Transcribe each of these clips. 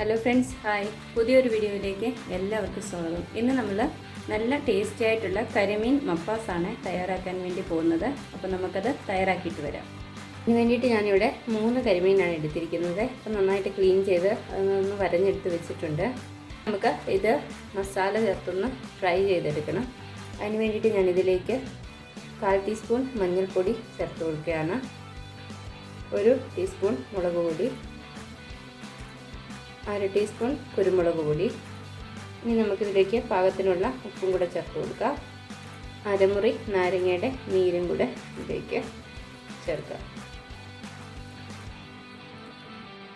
Hello friends, hi. പുതിയൊരു വീഡിയോയിലേക്ക് എല്ലാവർക്കും സ്വാഗതം. ഇന്ന് നമ്മൾ നല്ല ടേസ്റ്റി ആയിട്ടുള്ള കരിമീൻ മപ്പാസാണ് തയ്യാറാക്കാൻ വേണ്ടി പോകുന്നത്. അപ്പോൾ നമുക്കത് തയ്യാറാക്കിയിട്ട് വരാം. ഇതിന് വേണ്ടിയിട്ട് ഞാനിവിടെ 3 കരിമീനാണ് എടുത്തിരിക്കുന്നത്. അപ്പോൾ നന്നായിട്ട് ക്ലീൻ ചെയ്ത് അതൊന്ന് വരഞ്ഞെടുത്ത് വെച്ചിട്ടുണ്ട്. നമുക്ക് ഇത് മസാല ചേർത്തൊന്ന് ഫ്രൈ ചെയ്തെടുക്കണം. അതിന് വേണ്ടിയിട്ട് ഞാനിതിലേക്ക് 1/4 ടീസ്പൂൺ മഞ്ഞൾപ്പൊടി ചേർത്ത് കൊടുക്കുകയാണ്. 1 ടീസ്പൂൺ മുളക് പൊടി, 1/2 ടീസ്പൂൺ കുരുമുളക് പൊടി. ഇനി നമുക്കിതിലേക്ക് പാകത്തിനുള്ള ഉപ്പും കൂടെ ചേർത്ത് കൊടുക്കാം. അരമുറി നാരങ്ങയുടെ നീരും കൂടെ ഇതിലേക്ക് ചേർക്കാം.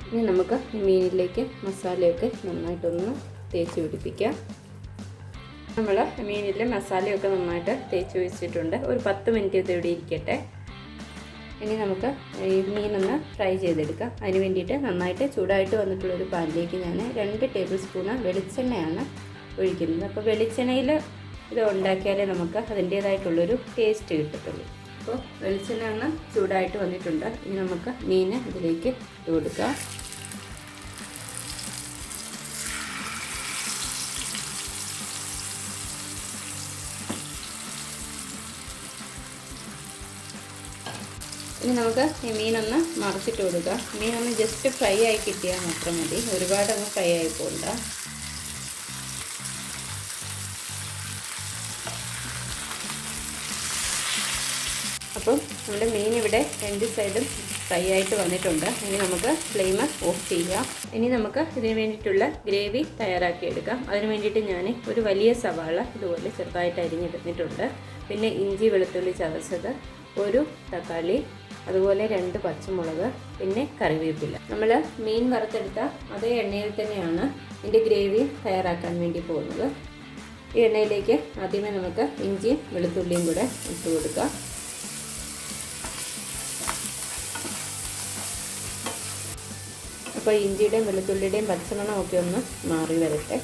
ഇനി നമുക്ക് ഈ മീനിലേക്ക് മസാലയൊക്കെ നന്നായിട്ടൊന്ന് തേച്ച് പിടിപ്പിക്കാം. നമ്മൾ മീനിൽ മസാലയൊക്കെ നന്നായിട്ട് തേച്ച് വെച്ചിട്ടുണ്ട്. ഒരു 10 മിനിറ്റ് ഇത് ഇവിടെ ഇരിക്കട്ടെ. ഇനി നമുക്ക് ഈ മീനൊന്ന് ഫ്രൈ ചെയ്തെടുക്കാം. അതിന് വേണ്ടിയിട്ട് നന്നായിട്ട് ചൂടായിട്ട് വന്നിട്ടുള്ളൊരു പാനിലേക്ക് ഞാൻ 2 ടേബിൾ സ്പൂൺ വെളിച്ചെണ്ണയാണ് ഒഴിക്കുന്നത്. അപ്പോൾ വെളിച്ചെണ്ണയിൽ ഇത് ഉണ്ടാക്കിയാലേ നമുക്ക് അതിൻ്റേതായിട്ടുള്ളൊരു ടേസ്റ്റ് കിട്ടത്തുള്ളൂ. അപ്പോൾ വെളിച്ചെണ്ണ ഒന്ന് ചൂടായിട്ട് വന്നിട്ടുണ്ട്. ഇനി നമുക്ക് മീൻ ഇതിലേക്ക് ഇട്ട് കൊടുക്കാം. ഇനി നമുക്ക് ഈ മീനൊന്ന് മറിച്ചിട്ട് കൊടുക്കാം. മീനൊന്ന് ജസ്റ്റ് ഫ്രൈ ആയി കിട്ടിയാൽ മാത്രം മതി, ഒരുപാടൊന്ന് ഫ്രൈ ആയി പോകണ്ട. അപ്പം നമ്മുടെ മീൻ ഇവിടെ 2 സൈഡും ഫ്രൈ ആയിട്ട് വന്നിട്ടുണ്ട്. ഇനി നമുക്ക് ഫ്ലെയിം ഓഫ് ചെയ്യാം. ഇനി നമുക്ക് ഇതിന് വേണ്ടിയിട്ടുള്ള ഗ്രേവി തയ്യാറാക്കിയെടുക്കാം. അതിന് വേണ്ടിയിട്ട് ഞാൻ ഒരു വലിയ സവാള ഇതുപോലെ ചെറുതായിട്ട് അരിഞ്ഞെടുത്തിട്ടുണ്ട്. പിന്നെ ഇഞ്ചി വെളുത്തുള്ളി ചതച്ചത്, 1 തക്കാളി, അതുപോലെ 2 പച്ചമുളക്, പിന്നെ കറിവേപ്പില. നമ്മൾ മീൻ വറുത്തെടുത്ത അതേ എണ്ണയിൽ തന്നെയാണ് ഇതിൻ്റെ ഗ്രേവി തയ്യാറാക്കാൻ വേണ്ടി പോകുന്നത്. ഈ എണ്ണയിലേക്ക് ആദ്യമേ നമുക്ക് ഇഞ്ചിയും വെളുത്തുള്ളിയും കൂടെ ഇട്ട് കൊടുക്കാം. അപ്പോൾ ഇഞ്ചിയുടെയും വെളുത്തുള്ളിയുടെയും പച്ചമണമൊക്കെ ഒന്ന് മാറി വരട്ടെ.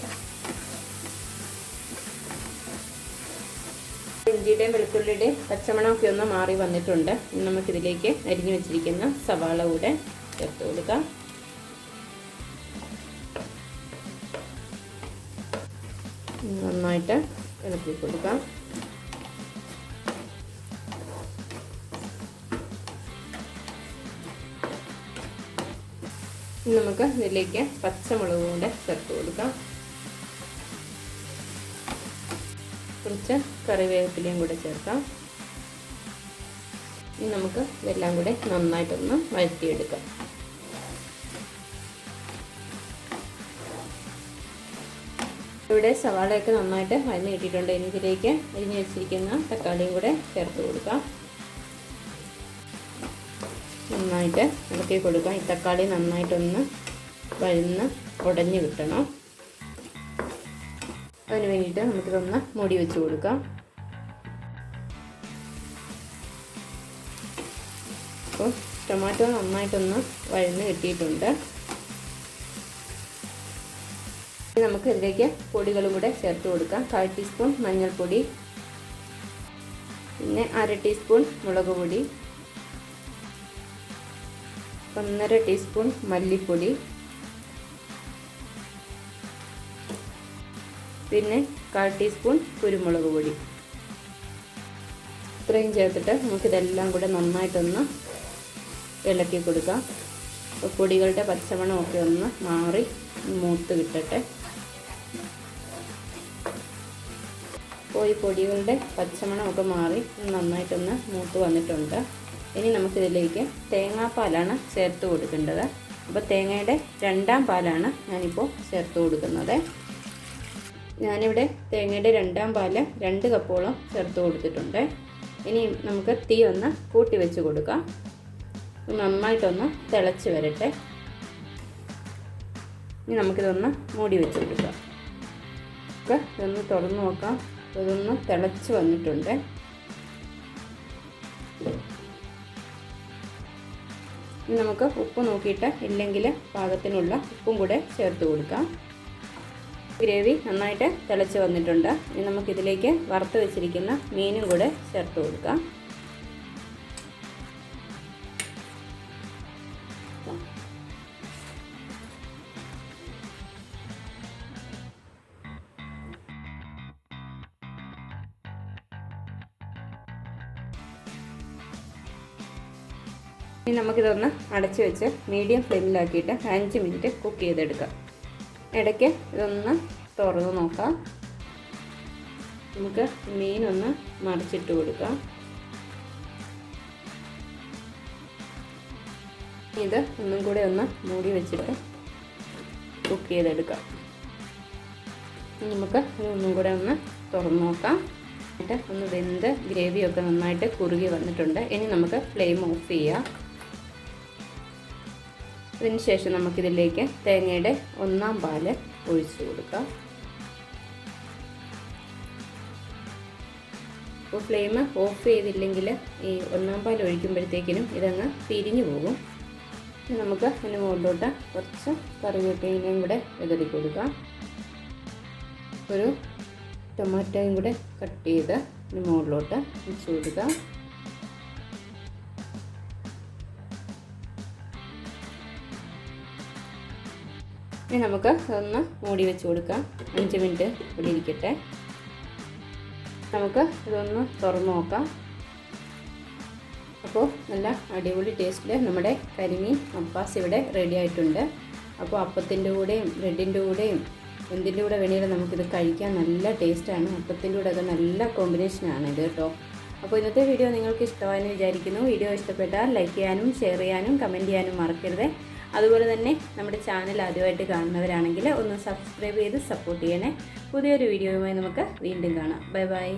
ഇഞ്ചിയുടെയും വെളുത്തുള്ളിയുടെയും പച്ചമണമൊക്കെ ഒന്ന് മാറി വന്നിട്ടുണ്ട്. ഇനി നമുക്കിതിലേക്ക് അരിഞ്ഞു വെച്ചിരിക്കുന്ന സവാള കൂടെ ചേർത്ത് കൊടുക്കാം. നന്നായിട്ട് ഇളക്കി കൊടുക്കാം. ഇനി നമുക്ക് ഇതിലേക്ക് പച്ചമുളക് കൂടെ ചേർത്ത് കൊടുക്കാം. കുറച്ച് കറിവേപ്പിലയും കൂടെ ചേർക്കാം. ഇനി നമുക്ക് ഇതെല്ലാം കൂടെ നന്നായിട്ടൊന്ന് വഴറ്റിയെടുക്കാം. ഇവിടെ സവാളയൊക്കെ നന്നായിട്ട് വഴന്ന് കിട്ടിയിട്ടുണ്ട്. ഇനി ഇതിലേക്ക് അരിഞ്ഞ് വെച്ചിരിക്കുന്ന തക്കാളിയും കൂടെ ചേർത്ത് കൊടുക്കാം. നന്നായിട്ട് ഇളക്കി കൊടുക്കാം. ഈ തക്കാളി നന്നായിട്ടൊന്ന് വഴന്ന് ഉടഞ്ഞ് കിട്ടണം. അതിന് വേണ്ടിയിട്ട് നമുക്കിതൊന്ന് മൂടി വെച്ച് കൊടുക്കാം. അപ്പോൾ ടൊമാറ്റോ നന്നായിട്ടൊന്ന് വഴന്ന് കിട്ടിയിട്ടുണ്ട്. നമുക്ക് ഇതിലേക്ക് പൊടികളും കൂടെ ചേർത്ത് കൊടുക്കാം. 1/4 ടീസ്പൂൺ മഞ്ഞൾപ്പൊടി, പിന്നെ 1/2 ടീസ്പൂൺ മുളക് പൊടി, 1.5 ടീസ്പൂൺ മല്ലിപ്പൊടി, പിന്നെ 1/4 ടീസ്പൂൺ കുരുമുളക് പൊടി. ഇത്രയും ചേർത്തിട്ട് നമുക്കിതെല്ലാം കൂടെ നന്നായിട്ടൊന്ന് ഇളക്കി കൊടുക്കാം. അപ്പോൾ പൊടികളുടെ പച്ചമണമൊക്കെ ഒന്ന് മാറി മൂത്ത് കിട്ടട്ടെ. അപ്പോൾ ഈ പൊടികളുടെ പച്ചമണമൊക്കെ മാറി നന്നായിട്ടൊന്ന് മൂത്ത് വന്നിട്ടുണ്ട്. ഇനി നമുക്കിതിലേക്ക് തേങ്ങാപ്പാലാണ് ചേർത്ത് കൊടുക്കേണ്ടത്. അപ്പോൾ തേങ്ങയുടെ 2ാം പാലാണ് ഞാനിപ്പോൾ ചേർത്ത് കൊടുക്കുന്നത്. ഞാനിവിടെ തേങ്ങയുടെ 2ാം പാല് 2 കപ്പോളം ചേർത്ത് കൊടുത്തിട്ടുണ്ട്. ഇനി നമുക്ക് തീ ഒന്ന് കൂട്ടി വെച്ച് കൊടുക്കാം. നന്നായിട്ടൊന്ന് തിളച്ച് വരട്ടെ. ഇനി നമുക്കിതൊന്ന് മൂടി വെച്ച് കൊടുക്കാം. ഇതൊന്ന് തുറന്ന് നോക്കാം. ഇതൊന്ന് തിളച്ച് വന്നിട്ടുണ്ട്. ഇനി നമുക്ക് ഉപ്പ് നോക്കിയിട്ട് ഇല്ലെങ്കിൽ പാകത്തിനുള്ള ഉപ്പും കൂടെ ചേർത്ത് കൊടുക്കാം. ഗ്രേവി നന്നായിട്ട് തിളച്ച് വന്നിട്ടുണ്ട്. ഇനി നമുക്കിതിലേക്ക് വറുത്ത് വെച്ചിരിക്കുന്ന മീനും കൂടെ ചേർത്ത് കൊടുക്കാം. ഇനി നമുക്കിതൊന്ന് അടച്ച് വെച്ച് മീഡിയം ഫ്ലെയിമിലാക്കിയിട്ട് 5 മിനിറ്റ് കുക്ക് ചെയ്തെടുക്കാം. ഇടയ്ക്ക് ഇതൊന്ന് തുറന്ന് നോക്കാം. നമുക്ക് മീനൊന്ന് മറിച്ചിട്ട് കൊടുക്കാം. ഇത് ഒന്നും കൂടെ ഒന്ന് മൂടി വെച്ചിട്ട് കുക്ക് ചെയ്തെടുക്കാം. നമുക്ക് ഒന്നും കൂടെ ഒന്ന് തുറന്ന് നോക്കാം. എന്നിട്ട് ഒന്ന് വെന്ത് ഗ്രേവിയൊക്കെ നന്നായിട്ട് കുറുകി വന്നിട്ടുണ്ട്. ഇനി നമുക്ക് ഫ്ലെയിം ഓഫ് ചെയ്യാം. അതിന് ശേഷം നമുക്കിതിലേക്ക് തേങ്ങയുടെ 1/4 പാല് ഒഴിച്ചു കൊടുക്കാം. അപ്പോൾ ഫ്ലെയിം ഓഫ് ചെയ്തില്ലെങ്കിൽ ഈ 1/4 പാൽ ഒഴിക്കുമ്പോഴത്തേക്കിനും ഇതങ്ങ് പിരിഞ്ഞു പോകും. നമുക്ക് അതിന് മുകളിലോട്ട് കുറച്ച് കറിവേപ്പിലയും കൂടെ വിതറി കൊടുക്കാം. ഒരു ടൊമാറ്റോയും കൂടെ കട്ട് ചെയ്ത് ഇതിന് മുകളിലോട്ട് വെച്ച് കൊടുക്കാം. ഇനി നമുക്ക് അതൊന്ന് മൂടി വെച്ച് കൊടുക്കാം. 5 മിനിറ്റ് ഇവിടെ ഇരിക്കട്ടെ. നമുക്ക് ഇതൊന്ന് തുറന്ന് നോക്കാം. അപ്പോൾ നല്ല അടിപൊളി ടേസ്റ്റിൽ നമ്മുടെ കരിമീൻ മപ്പാസ് ഇവിടെ റെഡി ആയിട്ടുണ്ട്. അപ്പോൾ അപ്പത്തിൻ്റെ കൂടെയും ബ്രെഡിൻ്റെ കൂടെയും എന്തിൻ്റെ കൂടെ വേണമെങ്കിലും നമുക്കിത് കഴിക്കാൻ നല്ല ടേസ്റ്റാണ്. അപ്പത്തിൻ്റെ കൂടെയൊക്കെ നല്ല കോമ്പിനേഷനാണ് ഇത് കേട്ടോ. അപ്പോൾ ഇന്നത്തെ വീഡിയോ നിങ്ങൾക്ക് ഇഷ്ടമായെന്ന് വിചാരിക്കുന്നു. വീഡിയോ ഇഷ്ടപ്പെട്ടാൽ ലൈക്ക് ചെയ്യാനും ഷെയർ ചെയ്യാനും കമൻറ്റ് ചെയ്യാനും മറക്കരുത്. അതുപോലെ തന്നെ നമ്മുടെ ചാനൽ ആദ്യമായിട്ട് കാണുന്നവരാണെങ്കിൽ ഒന്ന് സബ്സ്ക്രൈബ് ചെയ്ത് സപ്പോർട്ട് ചെയ്യണേ. പുതിയൊരു വീഡിയോയുമായി നമുക്ക് വീണ്ടും കാണാം. Bye bye.